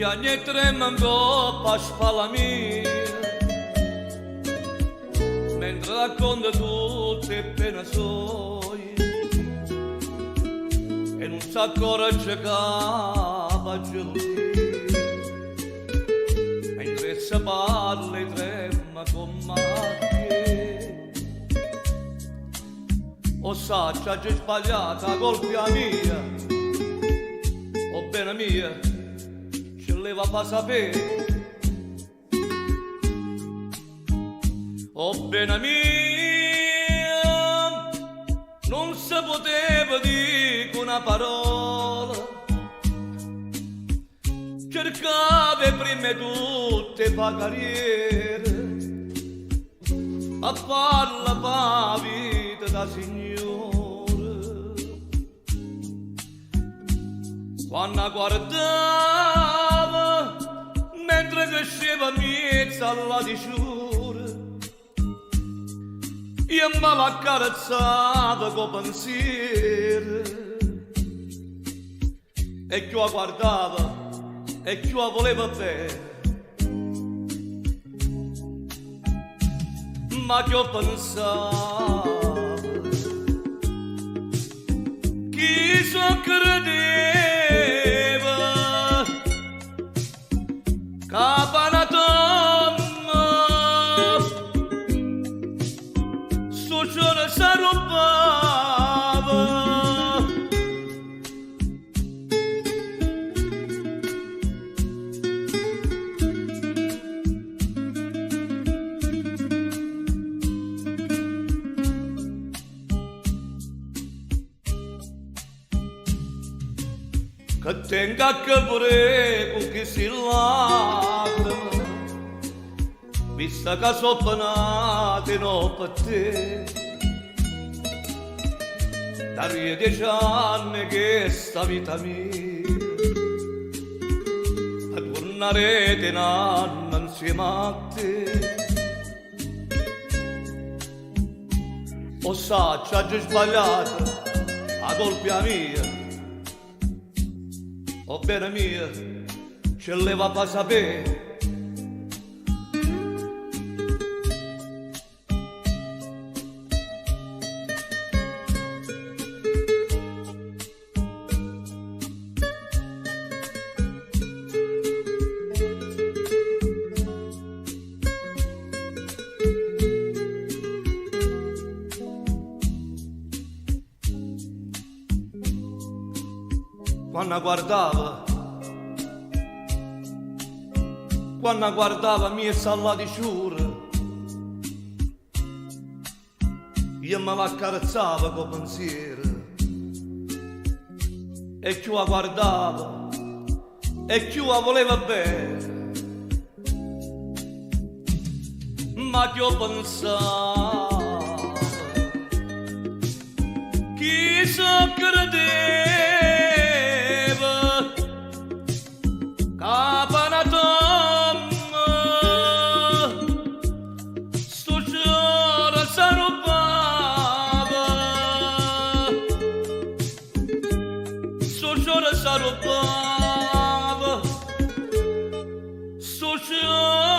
Ja nie tremam troppo a spalla mia, mentre racconta tutte pena sue, e non sa accorge che va gelosia, mentre si parla e trema con macchie. O sa, c'ha già sbagliata la colpa mia, o bene mia, ce leva a sapere. O bene mia, non si poteva dire una parola, cercava prima tutte fa carriera, a farla pa vita da signore. Quando guardava, mentre cresceva mezza alla disciura, io me l'accarezzava con pensiero, e chi la guardava e chi la voleva bene. Ma che ho pensato, chi so credeva, capanatomma, sto giorno si rubava. Che tenga che pure con chi si lacrima, vista che sono penate no per te. Da 10 anni che sta vita mia, a tornare di un anno insieme a te. O sa, c'ha già sbagliato la colpa mia, o bene mia, ce leva a sapere. Quando guardava mia salla di sciura, io me l'accarezzava con pensiero, e chi la guardava e chi la voleva bene. Ma che ho pensato, chi so credeva, capanatomma, sto giorno si rubava, sto giorno si rubava, sto giorno